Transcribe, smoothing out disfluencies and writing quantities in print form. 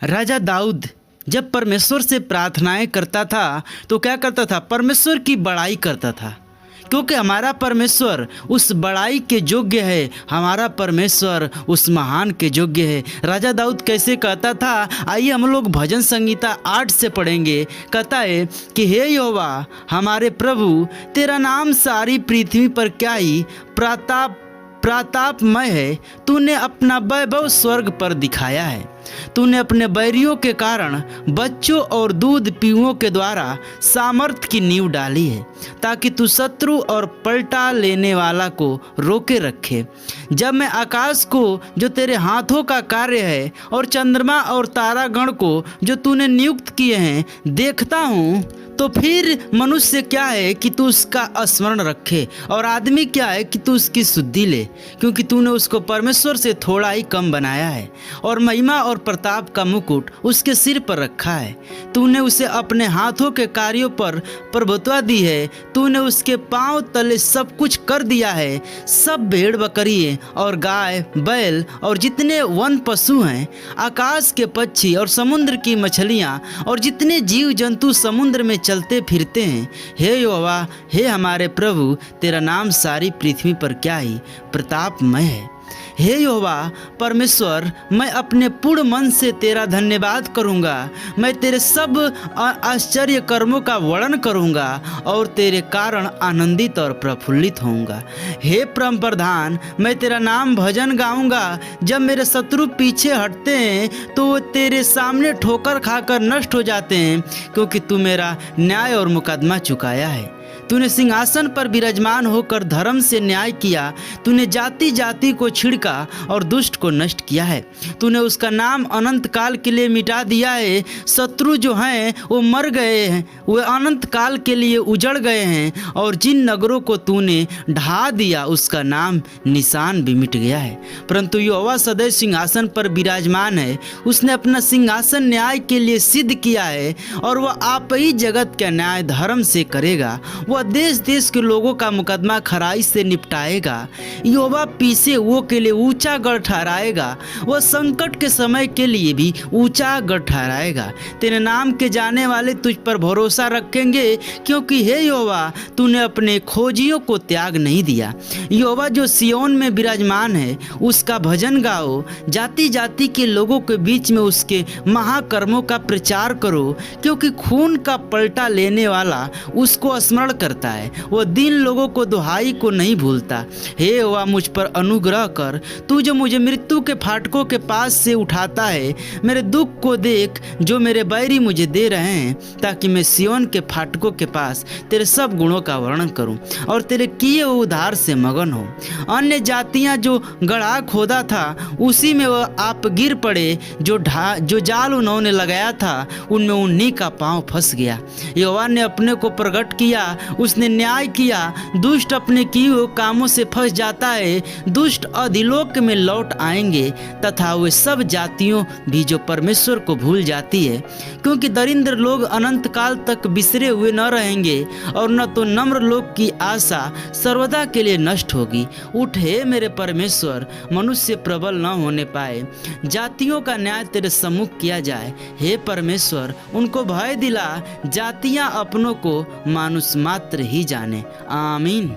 राजा दाऊद जब परमेश्वर से प्रार्थनाएं करता था तो क्या करता था? परमेश्वर की बड़ाई करता था, क्योंकि हमारा परमेश्वर उस बड़ाई के योग्य है, हमारा परमेश्वर उस महान के योग्य है। राजा दाऊद कैसे कहता था? आइए हम लोग भजन संगीता 8 से पढ़ेंगे। कहता है कि हे यहोवा हमारे प्रभु, तेरा नाम सारी पृथ्वी पर क्या ही प्रतापमय है। तूने अपना वैभव स्वर्ग पर दिखाया है। तूने अपने बैरियों के कारण बच्चों और दूध पीओं के द्वारा सामर्थ की नींव डाली है, ताकि तू शत्रु और पलटा लेने वाला को रोके रखे। जब मैं आकाश को जो तेरे हाथों का कार्य है और चंद्रमा और तारागण को जो तूने नियुक्त किए हैं देखता हूँ, तो फिर मनुष्य क्या है कि तू उसका स्मरण रखे, और आदमी क्या है कि तू उसकी शुद्धि ले, क्योंकि तूने उसको परमेश्वर से थोड़ा ही कम बनाया है और महिमा और प्रताप का मुकुट उसके सिर पर रखा है। तूने उसे अपने हाथों के कार्यों पर प्रभुत्व दी है। तूने उसके पांव तले सब कुछ कर दिया है। सब भेड़ बकरी और गाय बैल और जितने वन पशु हैं, आकाश के पक्षी और समुद्र की मछलियाँ और जितने जीव जंतु समुद्र में चलते फिरते हैं। हे यहोवा, हे हमारे प्रभु, तेरा नाम सारी पृथ्वी पर क्या ही प्रतापमय है। हे यहोवा परमेश्वर, मैं अपने पूर्ण मन से तेरा धन्यवाद करूँगा। मैं तेरे सब आश्चर्य कर्मों का वर्णन करूँगा और तेरे कारण आनंदित और प्रफुल्लित होऊंगा। हे परम प्रधान, मैं तेरा नाम भजन गाऊंगा। जब मेरे शत्रु पीछे हटते हैं तो वो तेरे सामने ठोकर खाकर नष्ट हो जाते हैं, क्योंकि तू मेरा न्याय और मुकदमा चुकाया है। तूने सिंहासन पर विराजमान होकर धर्म से न्याय किया। तूने जाति जाति को छिड़का और दुष्ट को नष्ट किया है। तूने उसका नाम अनंत काल के लिए मिटा दिया है। शत्रु जो हैं वो मर गए हैं, वे अनंत काल के लिए उजड़ गए हैं, और जिन नगरों को तूने ढा दिया उसका नाम निशान भी मिट गया है। परंतु यहोवा सदैव सिंहासन पर विराजमान है। उसने अपना सिंहासन न्याय के लिए सिद्ध किया है, और वह आप ही जगत का न्याय धर्म से करेगा। वह देश देश के लोगों का मुकदमा खराई से निपटाएगा। यहोवा पीछे वो के लिए ऊंचा गढ़ ठहराएगा। वह संकट के समय के लिए भी ऊंचा गढ़ ठहराएगा। तेरे नाम के जाने वाले तुझ पर भरोसा रखेंगे, क्योंकि हे यहोवा तूने अपने खोजियों को त्याग नहीं दिया। यहोवा जो सियोन में विराजमान है उसका भजन गाओ। जाति जाति के लोगों के बीच में उसके महाकर्मों का प्रचार करो, क्योंकि खून का पलटा लेने वाला उसको स्मरण करता है। वह दीन लोगों को दुहाई को नहीं भूलता। हे यहोवा मुझ पर अनुग्रह कर। तू जो मुझे मृत्यु के फाटकों के पास से उठाता है, मेरे दुख को देख जो मेरे बैरी मुझे दे रहे हैं, ताकि मैं सियोन के फाटकों के पास तेरे सब गुणों का वर्णन करूं और तेरे किए हुए उद्धार से मगन हो। अन्य जातियां जो गड्ढा खोदा था उसी में वह आप गिर पड़े। जो जाल उन्होंने लगाया था उनमें उन्हीं का पांव फंस गया। यहोवा ने अपने को प्रकट किया, उसने न्याय किया। दुष्ट अपने किए हुए कामों से फंस जाता है। दुष्ट अधिलोक में लौट आएंगे, तथा वे सब जातियों भी जो परमेश्वर को भूल जाती है, क्योंकि दरिद्र लोग अनंत काल तक बिसरे हुए न रहेंगे, और न तो नम्र लोग की आशा सर्वदा के लिए नष्ट होगी। उठ हे मेरे परमेश्वर, मनुष्य प्रबल न होने पाए। जातियों का न्याय तेरे सम्मुख किया जाए। हे परमेश्वर, उनको भय दिला। जातियां अपनों को मानुष मात्र ही जाने। आमीन।